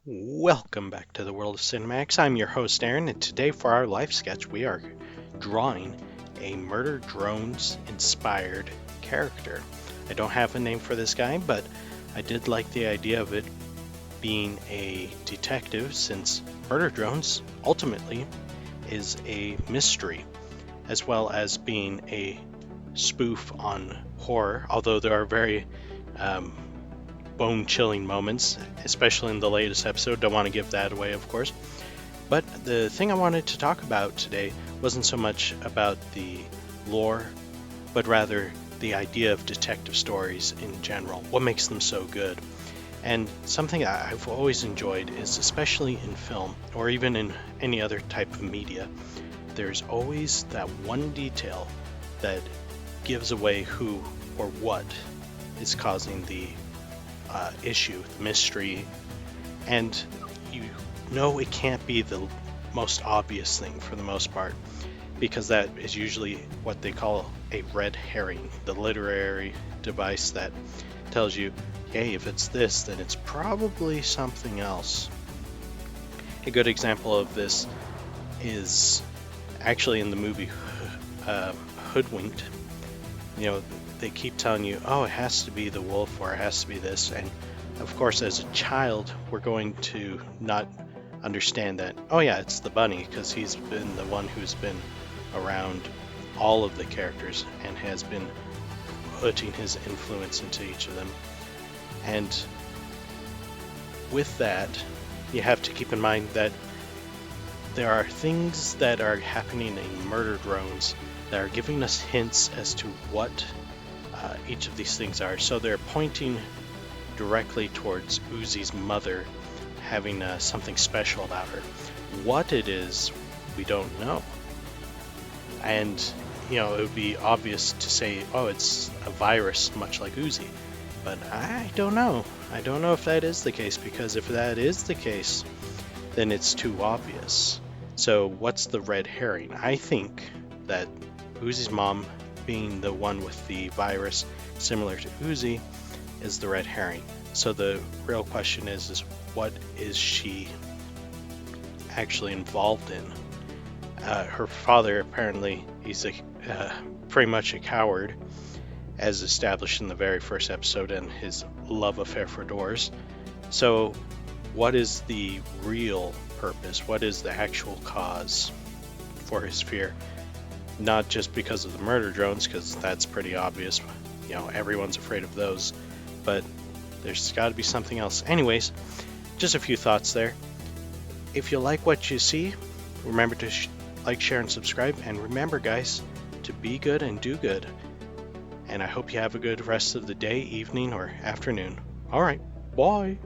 Welcome back to the world of Cinemax. I'm your host Aaron, and today for our life sketch we are drawing a Murder Drones inspired character. I don't have a name for this guy, but I did like the idea of it being a detective, since Murder Drones ultimately is a mystery, as well as being a spoof on horror, although there are very bone-chilling moments, especially in the latest episode. Don't want to give that away, of course. But the thing I wanted to talk about today wasn't so much about the lore, but rather the idea of detective stories in general. What makes them so good? And something I've always enjoyed is, especially in film, or even in any other type of media, there's always that one detail that gives away who or what is causing the issue, the mystery, and you know it can't be the most obvious thing for the most part, because that is usually what they call a red herring, the literary device that tells you, hey, if it's this, then it's probably something else. A good example of this is actually in the movie Hoodwinked. You know, they keep telling you, oh, it has to be the wolf, or it has to be this, and of course as a child we're going to not understand that, oh yeah, it's the bunny, because he's been the one who's been around all of the characters and has been putting his influence into each of them. And with that, you have to keep in mind that there are things that are happening in Murder Drones that are giving us hints as to what each of these things are. So they're pointing directly towards Uzi's mother having something special about her. What it is, we don't know. And, you know, it would be obvious to say, oh, it's a virus, much like Uzi. But I don't know. I don't know if that is the case, because if that is the case, then it's too obvious. So what's the red herring? I think that Uzi's mom, being the one with the virus similar to Uzi, is the red herring. So the real question is what is she actually involved in? Her father, apparently, he's pretty much a coward, as established in the very first episode, and his love affair for doors. So what is the real purpose? What is the actual cause for his fear? Not just because of the murder drones, because that's pretty obvious. You know, everyone's afraid of those. But there's got to be something else. Anyways, just a few thoughts there. If you like what you see, remember to like, share, and subscribe. And remember, guys, to be good and do good. And I hope you have a good rest of the day, evening, or afternoon. All right, bye.